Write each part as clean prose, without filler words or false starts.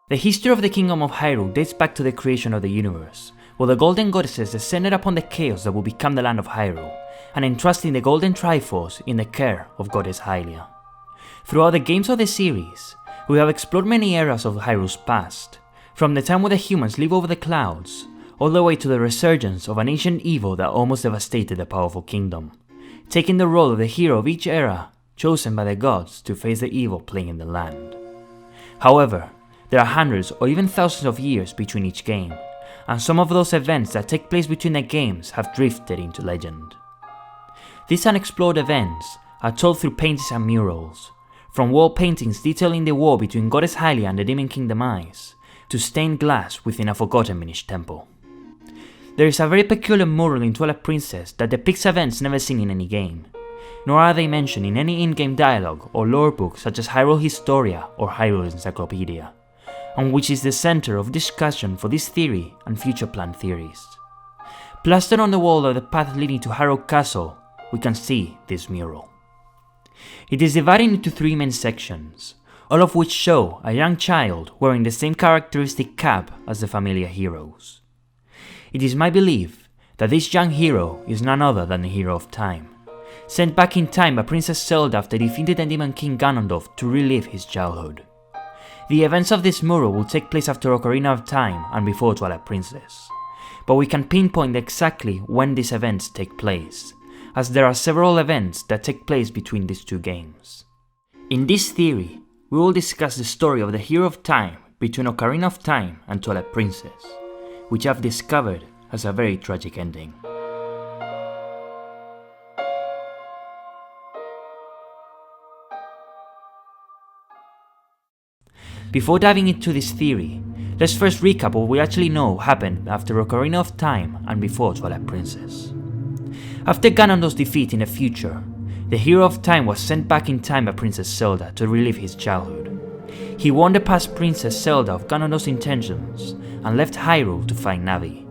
The history of the Kingdom of Hyrule dates back to the creation of the universe, where the Golden Goddesses descended upon the chaos that would become the land of Hyrule, and entrusting the Golden Triforce in the care of Goddess Hylia. Throughout the games of the series, we have explored many eras of Hyrule's past, from the time when the humans live over the clouds, all the way to the resurgence of an ancient evil that almost devastated the powerful kingdom, taking the role of the hero of each era, chosen by the gods to face the evil plaguing the land. However, there are hundreds or even thousands of years between each game, and some of those events that take place between the games have drifted into legend. These unexplored events are told through paintings and murals, from wall paintings detailing the war between Goddess Hylia and the Demon King Demise, to stained glass within a forgotten Minish temple. There is a very peculiar mural in Twilight Princess that depicts events never seen in any game, nor are they mentioned in any in-game dialogue or lore book such as Hyrule Historia or Hyrule Encyclopedia, and which is the center of discussion for this theory and future planned theories. Plastered on the wall of the path leading to Hyrule Castle, we can see this mural. It is divided into 3 main sections, all of which show a young child wearing the same characteristic cap as the familiar heroes. It is my belief that this young hero is none other than the Hero of Time, sent back in time by Princess Zelda after defeating the Demon King Ganondorf to relive his childhood. The events of this mural will take place after Ocarina of Time and before Twilight Princess, but we can pinpoint exactly when these events take place, as there are several events that take place between these 2 games. In this theory, we will discuss the story of the Hero of Time between Ocarina of Time and Twilight Princess, which I've discovered has a very tragic ending. Before diving into this theory, let's first recap what we actually know happened after Ocarina of Time and before Twilight Princess. After Ganondorf's defeat in the future, the Hero of Time was sent back in time by Princess Zelda to relive his childhood. He warned the past Princess Zelda of Ganondorf's intentions and left Hyrule to find Navi,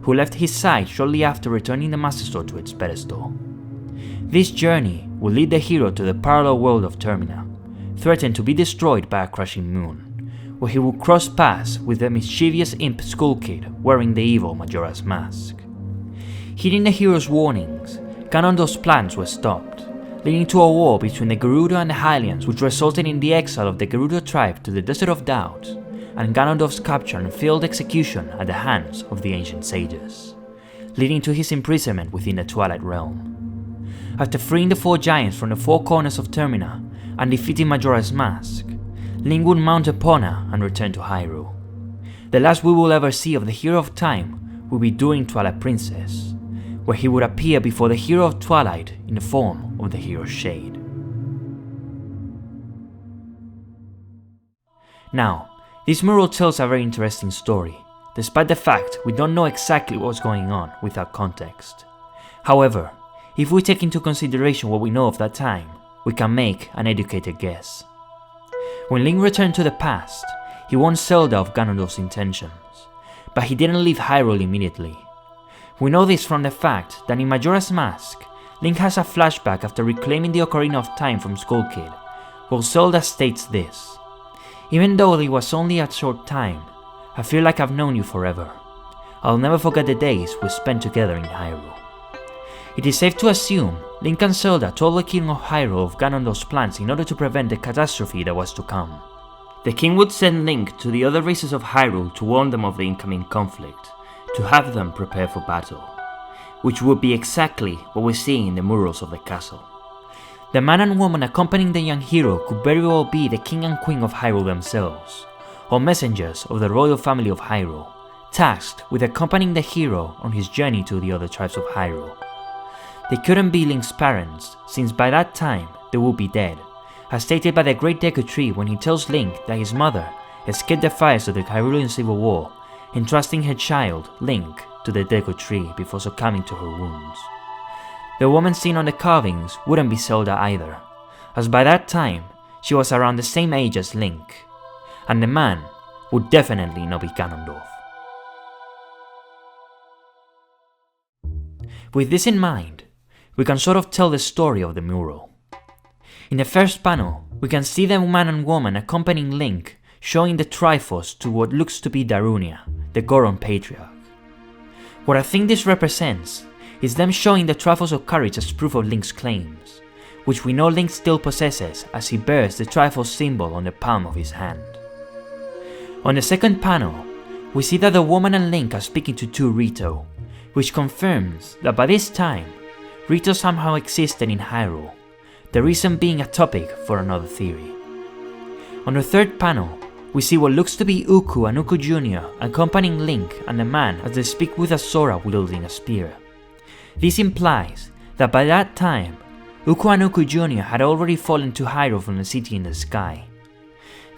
who left his side shortly after returning the Master Sword to its pedestal. This journey would lead the hero to the parallel world of Termina, threatened to be destroyed by a crashing moon, where he would cross paths with the mischievous imp Skull Kid wearing the evil Majora's mask. Heeding the hero's warnings, Ganondorf's plans were stopped, leading to a war between the Gerudo and the Hylians, which resulted in the exile of the Gerudo tribe to the Desert of Doubt, and Ganondorf's capture and failed execution at the hands of the ancient sages, leading to his imprisonment within the Twilight Realm. After freeing the 4 giants from the 4 corners of Termina and defeating Majora's mask, Link would mount upon her and return to Hyrule. The last we will ever see of the Hero of Time will be during Twilight Princess, where he would appear before the Hero of Twilight in the form of the Hero's Shade. Now, this mural tells a very interesting story, despite the fact we don't know exactly what's going on without context. However, if we take into consideration what we know of that time, we can make an educated guess. When Link returned to the past, he warned Zelda of Ganondorf's intentions, but he didn't leave Hyrule immediately. We know this from the fact that in Majora's Mask, Link has a flashback after reclaiming the Ocarina of Time from Skull Kid, where Zelda states this: "Even though it was only a short time, I feel like I've known you forever. I'll never forget the days we spent together in Hyrule." It is safe to assume Link and Zelda told the King of Hyrule of Ganondorf's plans in order to prevent the catastrophe that was to come. The king would send Link to the other races of Hyrule to warn them of the incoming conflict, to have them prepare for battle, which would be exactly what we're seeing in the murals of the castle. The man and woman accompanying the young hero could very well be the king and queen of Hyrule themselves, or messengers of the royal family of Hyrule, tasked with accompanying the hero on his journey to the other tribes of Hyrule. They couldn't be Link's parents, since by that time they would be dead, as stated by the Great Deku Tree when he tells Link that his mother escaped the fires of the Hyrulean Civil War, entrusting her child, Link, to the Deku Tree before succumbing to her wounds. The woman seen on the carvings wouldn't be Zelda either, as by that time she was around the same age as Link, and the man would definitely not be Ganondorf. With this in mind, we can sort of tell the story of the mural. In the first panel, we can see the man and woman accompanying Link showing the Triforce to what looks to be Darunia, the Goron Patriarch. What I think this represents is them showing the Triforce of Courage as proof of Link's claims, which we know Link still possesses as he bears the Triforce symbol on the palm of his hand. On the second panel, we see that the woman and Link are speaking to two Rito, which confirms that by this time, Rito somehow existed in Hyrule, the reason being a topic for another theory. On the third panel, we see what looks to be Uku and Uku Jr. accompanying Link and the man as they speak with a Sora wielding a spear. This implies that by that time, Uku and Uku Jr. had already fallen to Hyrule from the city in the sky.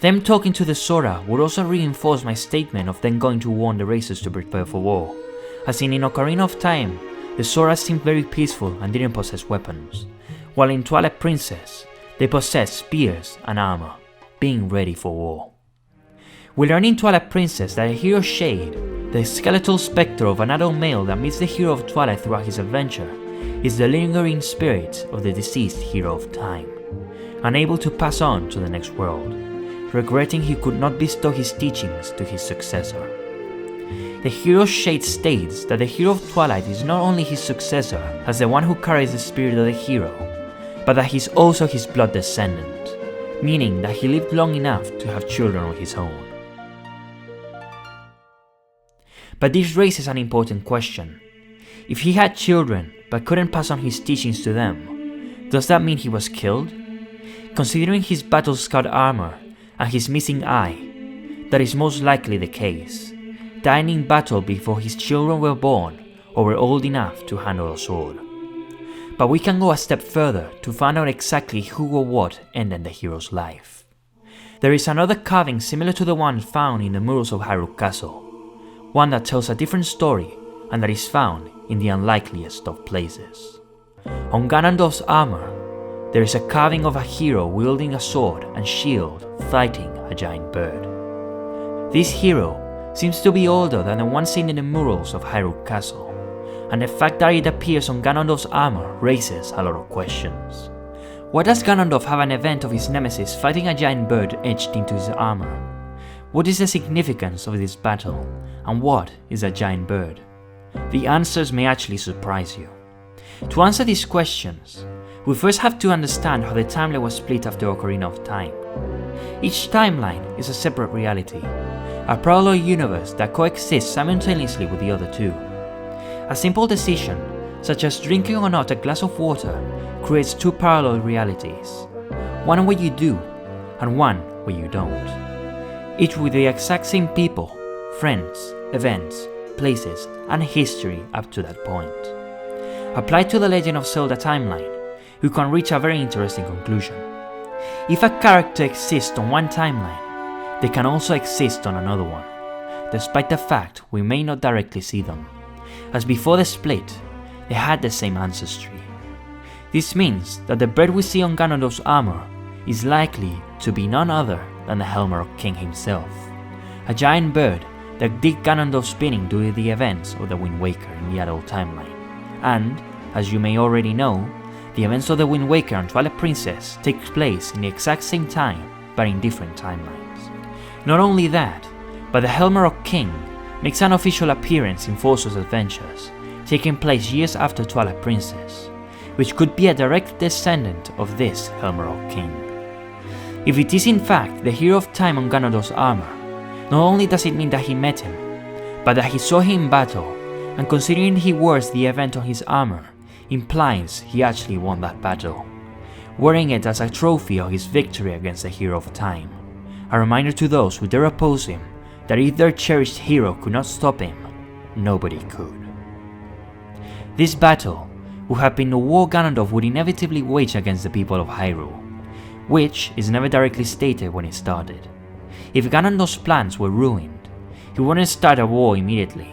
Them talking to the Sora would also reinforce my statement of them going to warn the racers to prepare for war, as in Ocarina of Time, the Sora seemed very peaceful and didn't possess weapons, while in Twilight Princess, they possessed spears and armor, being ready for war. We learn in Twilight Princess that a hero Shade, the skeletal spectre of an adult male that meets the hero of Twilight throughout his adventure, is the lingering spirit of the deceased hero of Time, unable to pass on to the next world, regretting he could not bestow his teachings to his successor. The hero Shade states that the hero of Twilight is not only his successor as the one who carries the spirit of the hero, but that he's also his blood descendant, meaning that he lived long enough to have children of his own. But this raises an important question. If he had children but couldn't pass on his teachings to them, does that mean he was killed? Considering his battle-scarred armor and his missing eye, that is most likely the case, dying in battle before his children were born or were old enough to handle a sword. But we can go a step further to find out exactly who or what ended the hero's life. There is another carving similar to the one found in the murals of Hyrule Castle, one that tells a different story and that is found in the unlikeliest of places. On Ganondorf's armor, there is a carving of a hero wielding a sword and shield fighting a giant bird. This hero seems to be older than the one seen in the murals of Hyrule Castle, and the fact that it appears on Ganondorf's armor raises a lot of questions. Why does Ganondorf have an event of his nemesis fighting a giant bird etched into his armor? What is the significance of this battle, and what is a giant bird? The answers may actually surprise you. To answer these questions, we first have to understand how the timeline was split after Ocarina of Time. Each timeline is a separate reality, a parallel universe that coexists simultaneously with the other two. A simple decision, such as drinking or not a glass of water, creates two parallel realities, one where you do, and one where you don't. Each with the exact same people, friends, events, places, and history up to that point. Applied to the Legend of Zelda timeline, we can reach a very interesting conclusion. If a character exists on one timeline, they can also exist on another one, despite the fact we may not directly see them, as before the split, they had the same ancestry. This means that the bird we see on Ganondorf's armor is likely to be none other than the Helmer King himself, a giant bird that did Ganondorf's spinning during the events of the Wind Waker in the adult timeline. And, as you may already know, the events of the Wind Waker and Twilight Princess take place in the exact same time, but in different timelines. Not only that, but the Helmer King makes an official appearance in Forza's Adventures, taking place years after Twilight Princess, which could be a direct descendant of this Helmer King. If it is in fact the hero of time on Ganondorf's armor, not only does it mean that he met him, but that he saw him in battle, and considering he wears the event on his armor, implies he actually won that battle, wearing it as a trophy of his victory against the hero of time, a reminder to those who dare oppose him that if their cherished hero could not stop him, nobody could. This battle would have been the war Ganondorf would inevitably wage against the people of Hyrule, which is never directly stated when it started. If Ganondorf's plans were ruined, he wouldn't start a war immediately.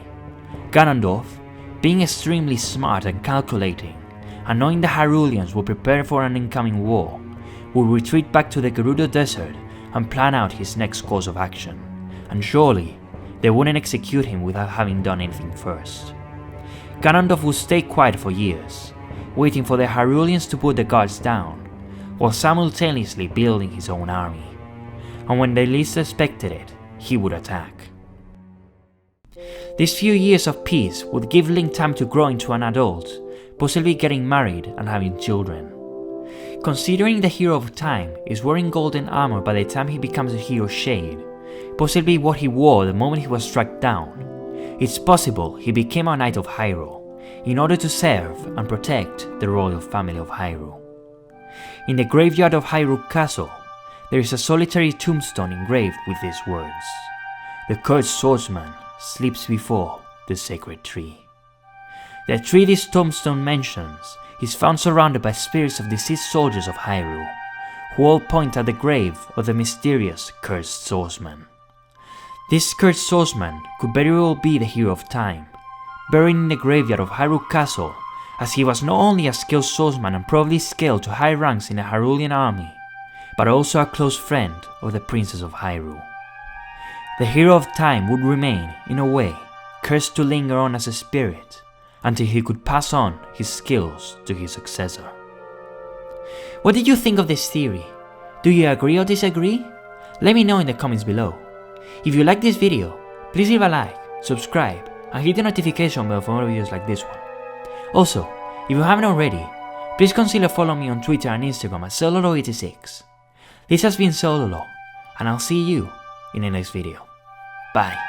Ganondorf, being extremely smart and calculating, and knowing the Hyruleans were prepared for an incoming war, would retreat back to the Gerudo Desert and plan out his next course of action, and surely they wouldn't execute him without having done anything first. Ganondorf would stay quiet for years, waiting for the Hyruleans to put the guards down, while simultaneously building his own army. and when they least expected it, he would attack. These few years of peace would give Link time to grow into an adult, possibly getting married and having children. Considering the Hero of Time is wearing golden armor by the time he becomes a Hero Shade, possibly what he wore the moment he was struck down, it's possible he became a Knight of Hyrule in order to serve and protect the royal family of Hyrule. In the graveyard of Hyrule Castle, there is a solitary tombstone engraved with these words: "The cursed swordsman sleeps before the sacred tree." The tree this tombstone mentions is found surrounded by spirits of deceased soldiers of Hyrule, who all point at the grave of the mysterious cursed swordsman. This cursed swordsman could very well be the Hero of Time, buried in the graveyard of Hyrule Castle, as he was not only a skilled swordsman and probably scaled to high ranks in the Hyrulean army, but also a close friend of the Princess of Hyrule. The Hero of Time would remain, in a way, cursed to linger on as a spirit, until he could pass on his skills to his successor. What did you think of this theory? Do you agree or disagree? Let me know in the comments below. If you like this video, please leave a like, subscribe, and hit the notification bell for more videos like this one. Also, if you haven't already, please consider following me on Twitter and Instagram at Zelda Lore 86. This has been Zelda Lore, and I'll see you in the next video. Bye.